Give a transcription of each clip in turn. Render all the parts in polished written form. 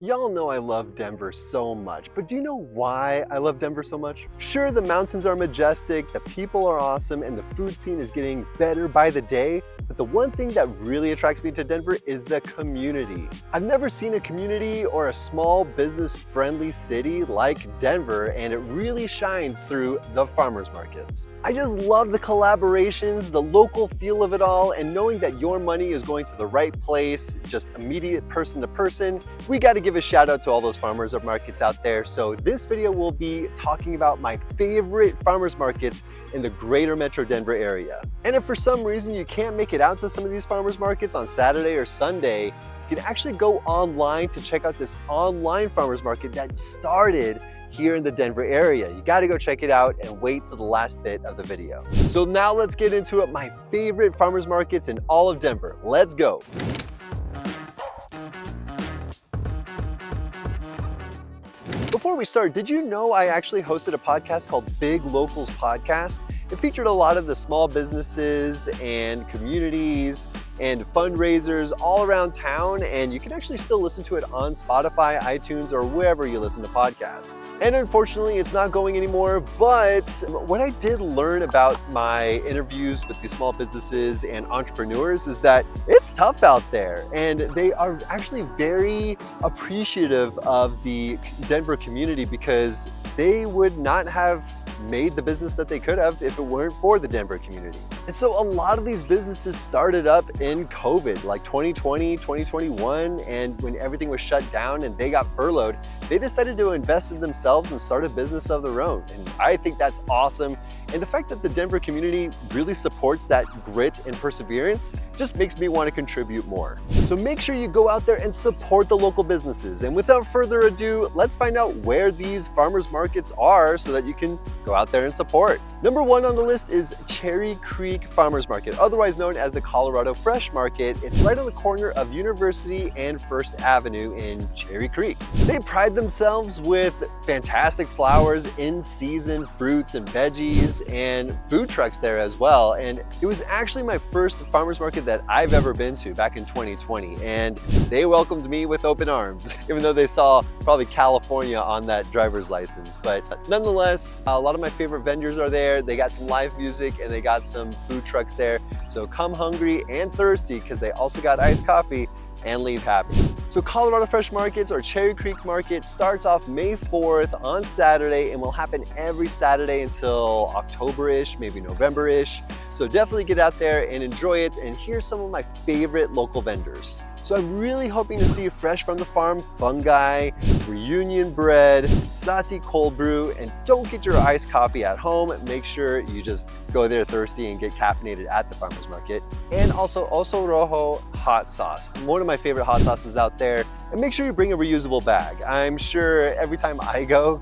Y'all know I love Denver so much, but do you know why I love Denver so much? Sure, the mountains are majestic, the people are awesome, and the food scene is getting better by the day, but the one thing that really attracts me to Denver is the community. I've never seen a community or a small business-friendly city like Denver, and it really shines through the farmers markets. I just love the collaborations, the local feel of it all, and knowing that your money is going to the right place, just immediate person to person. We gotta give a shout out to all those farmers markets out there. So this video will be talking about my favorite farmers markets in the greater Metro Denver area. And if for some reason you can't make it out to some of these farmers markets on Saturday or Sunday, you can actually go online to check out this online farmers market that started here in the Denver area. You gotta go check it out and wait till the last bit of the video. So now let's get into it, my favorite farmers markets in all of Denver. Let's go. Before we start, did you know I actually hosted a podcast called Big Locals Podcast? It featured a lot of the small businesses and communities and fundraisers all around town, and you can actually still listen to it on Spotify, iTunes, or wherever you listen to podcasts. And unfortunately, it's not going anymore, but what I did learn about my interviews with these small businesses and entrepreneurs is that it's tough out there, and they are actually very appreciative of the Denver community because they would not have made the business that they could have if it weren't for the Denver community. And so a lot of these businesses started up in COVID, like 2020, 2021, and when everything was shut down and they got furloughed, they decided to invest in themselves and start a business of their own. And I think that's awesome. And the fact that the Denver community really supports that grit and perseverance just makes me want to contribute more. So make sure you go out there and support the local businesses. And without further ado, let's find out where these farmers markets are so that you can go out there and support. Number one on the list is Cherry Creek Farmers Market, otherwise known as the Colorado Fresh Market. It's right on the corner of University and First Avenue in Cherry Creek. They pride themselves with fantastic flowers, in-season fruits and veggies, and food trucks there as well. And it was actually my first farmers market that I've ever been to back in 2020, and they welcomed me with open arms, even though they saw probably California on that driver's license. But nonetheless, a lot of my favorite vendors are there. They got some live music and they got some food trucks there. So come hungry and thirsty because they also got iced coffee, and leave happy. So Colorado Fresh Markets, or Cherry Creek Market, starts off May 4th on Saturday and will happen every Saturday until October-ish, maybe November-ish. So definitely get out there and enjoy it. And here's some of my favorite local vendors. So I'm really hoping to see fresh from the farm fungi, reunion bread, Sati cold brew, and don't get your iced coffee at home. Make sure you just go there thirsty and get caffeinated at the farmer's market. And also Oso Rojo hot sauce, one of my favorite hot sauces out there. And make sure you bring a reusable bag. I'm sure every time I go,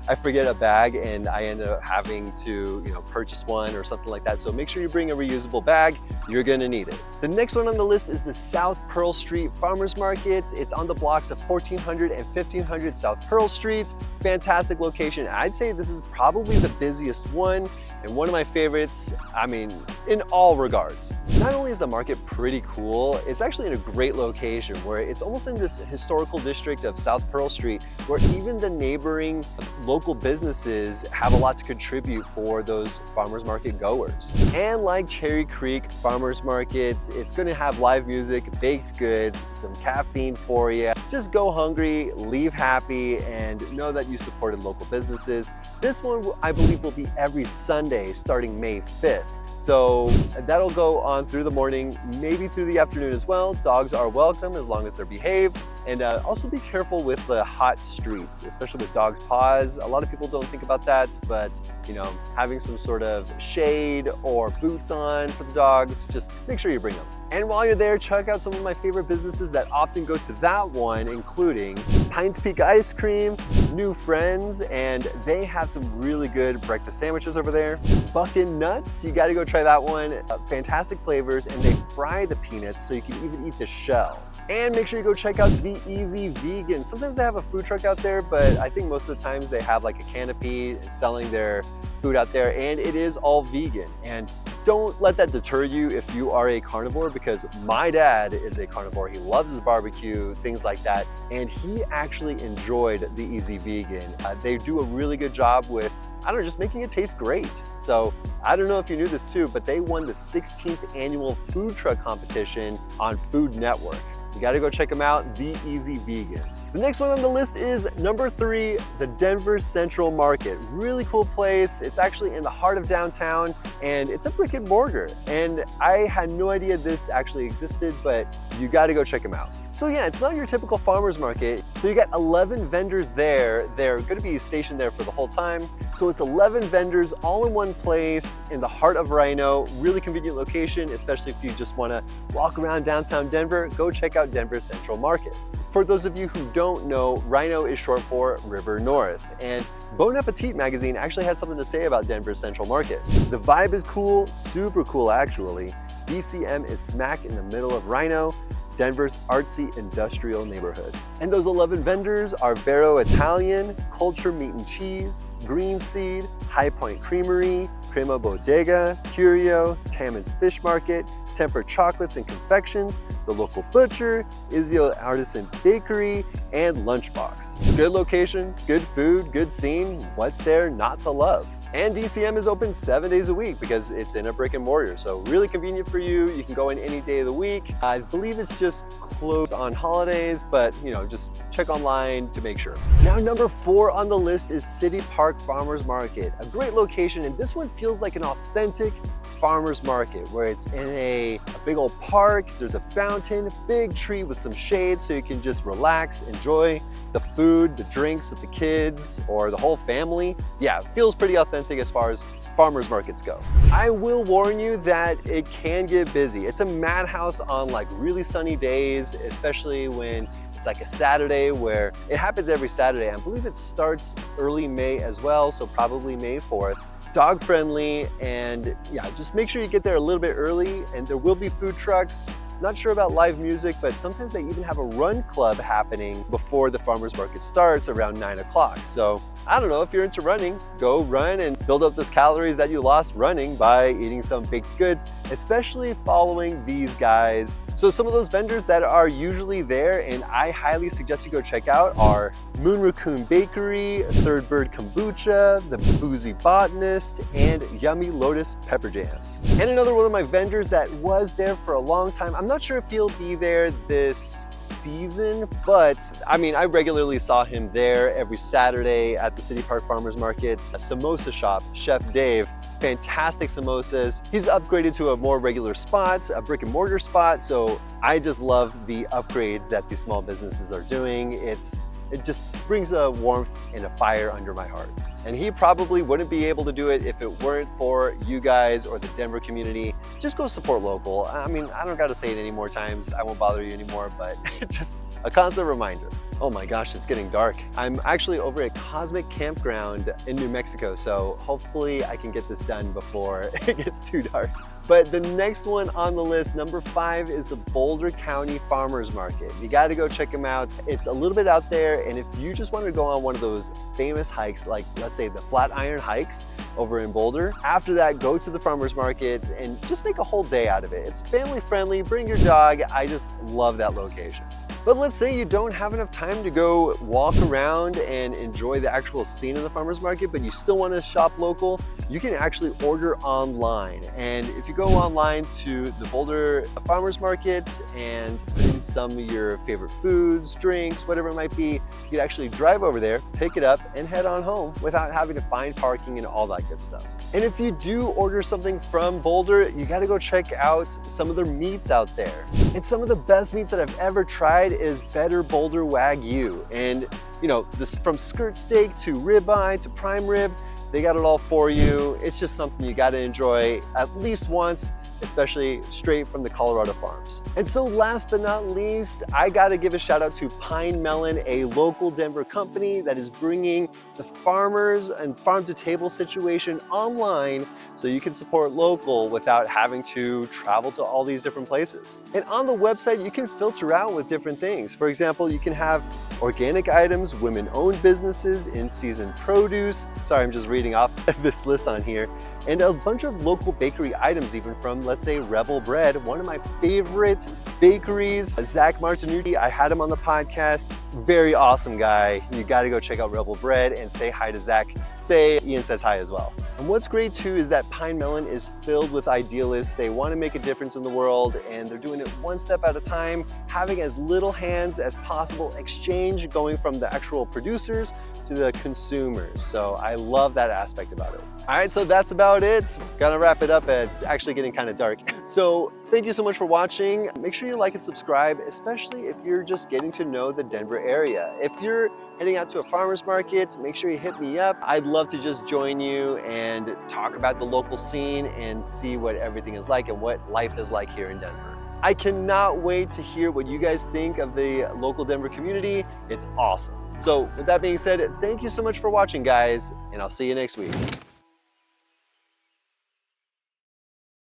I forget a bag and I end up having to, purchase one or something like that. So make sure you bring a reusable bag. You're gonna need it. The next one on the list is the South Pearl Street Farmers Market. It's on the blocks of 1400 and 1500 South Pearl Streets. Fantastic location. I'd say this is probably the busiest one and one of my favorites, in all regards. Not only is the market pretty cool, it's actually in a great location where it's almost in this historical district of South Pearl Street where even the neighboring local businesses have a lot to contribute for those farmers market goers. And like Cherry Creek Farmers Markets, it's gonna have live music, baked goods, some caffeine for you. Just go hungry, leave happy, and know that you supported local businesses. This one, I believe, will be every Sunday starting May 5th. So that'll go on through the morning, maybe through the afternoon as well. Dogs are welcome as long as they're behaved. And also be careful with the hot streets, especially with dogs' paws. A lot of people don't think about that, but having some sort of shade or boots on for the dogs, just make sure you bring them. And while you're there, check out some of my favorite businesses that often go to that one, including Pines Peak Ice Cream, New Friends, and they have some really good breakfast sandwiches over there. Buckin' Nuts, you gotta go try that one. Fantastic flavors, and they fry the peanuts so you can even eat the shell. And make sure you go check out The Easy Vegan. Sometimes they have a food truck out there, but I think most of the times they have like a canopy selling their food out there, and it is all vegan. And don't let that deter you if you are a carnivore, because my dad is a carnivore. He loves his barbecue, things like that, and he actually enjoyed the Easy Vegan. They do a really good job with, I don't know, just making it taste great. So I don't know if you knew this too, but they won the 16th annual food truck competition on Food Network. You gotta go check them out, The Easy Vegan. The next one on the list is number 3, the Denver Central Market. Really cool place. It's actually in the heart of downtown, and it's a brick and mortar. And I had no idea this actually existed, but you gotta go check them out. So yeah, it's not your typical farmer's market. So you got 11 vendors there. They're gonna be stationed there for the whole time. So it's 11 vendors all in one place in the heart of Rhino. Really convenient location, especially if you just wanna walk around downtown Denver, go check out Denver Central Market. For those of you who don't know, Rhino is short for River North. And Bon Appetit magazine actually had something to say about Denver Central Market. The vibe is cool, super cool actually. DCM is smack in the middle of Rhino, Denver's artsy industrial neighborhood. And those 11 vendors are Vero Italian, Culture Meat and Cheese, Green Seed, High Point Creamery, Crema Bodega, Curio, Tammons Fish Market, Temper Chocolates and Confections, The Local Butcher, Izio Artisan Bakery, and Lunchbox. Good location, good food, good scene. What's there not to love? And DCM is open 7 days a week because it's in a brick and mortar. So really convenient for you. You can go in any day of the week. I believe it's just closed on holidays, but just check online to make sure. Now, number 4 on the list is City Park Farmers Market. A great location, and this one feels like an authentic farmers market where it's in a big old park. There's a fountain, big tree with some shade so you can just relax, enjoy the food, the drinks with the kids or the whole family. Yeah, it feels pretty authentic as far as farmers markets go. I will warn you that it can get busy. It's a madhouse on like really sunny days, especially when it's like a Saturday, where it happens every Saturday. I believe it starts early May as well, so probably May 4th. Dog friendly, and yeah, just make sure you get there a little bit early, and there will be food trucks. Not sure about live music, but sometimes they even have a run club happening before the farmers market starts around 9 o'clock. So I don't know, if you're into running, go run and build up those calories that you lost running by eating some baked goods, especially following these guys. So some of those vendors that are usually there and I highly suggest you go check out are Moon Raccoon Bakery, Third Bird Kombucha, The Boozy Botanist, and Yummy Lotus Pepper Jams. And another one of my vendors that was there for a long time, I'm not sure if he'll be there this season, but I mean, I regularly saw him there every Saturday at the City Park Farmers Market's samosa shop, Chef Dave. Fantastic samosas. He's upgraded to a more regular spot, a brick and mortar spot. So I just love the upgrades that these small businesses are doing. It just brings a warmth and a fire under my heart. And he probably wouldn't be able to do it if it weren't for you guys or the Denver community. Just go support local. I mean, I don't gotta say it any more times. I won't bother you anymore, but just a constant reminder. Oh my gosh, it's getting dark. I'm actually over at Cosmic Campground in New Mexico, so hopefully I can get this done before it gets too dark. But the next one on the list, number 5, is the Boulder County Farmers Market. You gotta go check them out. It's a little bit out there, and if you just want to go on one of those famous hikes, like let's say the Flatiron hikes over in Boulder, after that, go to the farmers market and just make a whole day out of it. It's family friendly, bring your dog. I just love that location. But let's say you don't have enough time to go walk around and enjoy the actual scene of the farmers market, but you still want to shop local, you can actually order online. And if you go online to the Boulder Farmers Market and put in some of your favorite foods, drinks, whatever it might be, you can actually drive over there, pick it up, and head on home without having to find parking and all that good stuff. And if you do order something from Boulder, you got to go check out some of their meats out there. And some of the best meats that I've ever tried is Better Boulder Wagyu. And this from skirt steak to ribeye to prime rib, they got it all for you. It's just something you got to enjoy at least once, especially straight from the Colorado farms. And so last but not least, I got to give a shout out to Pine Melon, a local Denver company that is bringing the farmers and farm to table situation online so you can support local without having to travel to all these different places. And on the website, you can filter out with different things. For example, you can have organic items, women-owned businesses, in-season produce. Sorry, I'm just reading off this list on here. and a bunch of local bakery items, even from, let's say, Rebel Bread, one of my favorite bakeries. Zach Martinucci, I had him on the podcast. Very awesome guy. You gotta go check out Rebel Bread and say hi to Zach. Say Ian says hi as well. And what's great too is that Pine Melon is filled with idealists. They want to make a difference in the world, and they're doing it one step at a time, having as little hands as possible exchange going from the actual producers to the consumers. So I love that aspect about it. All right, so that's about it. Gotta wrap it up. It's actually getting kind of dark. So thank you so much for watching. Make sure you like and subscribe, especially if you're just getting to know the Denver area. If you're heading out to a farmer's market, make sure you hit me up. I'd love to just join you and talk about the local scene and see what everything is like and what life is like here in Denver. I cannot wait to hear what you guys think of the local Denver community. It's awesome. So with that being said, thank you so much for watching, guys, and I'll see you next week.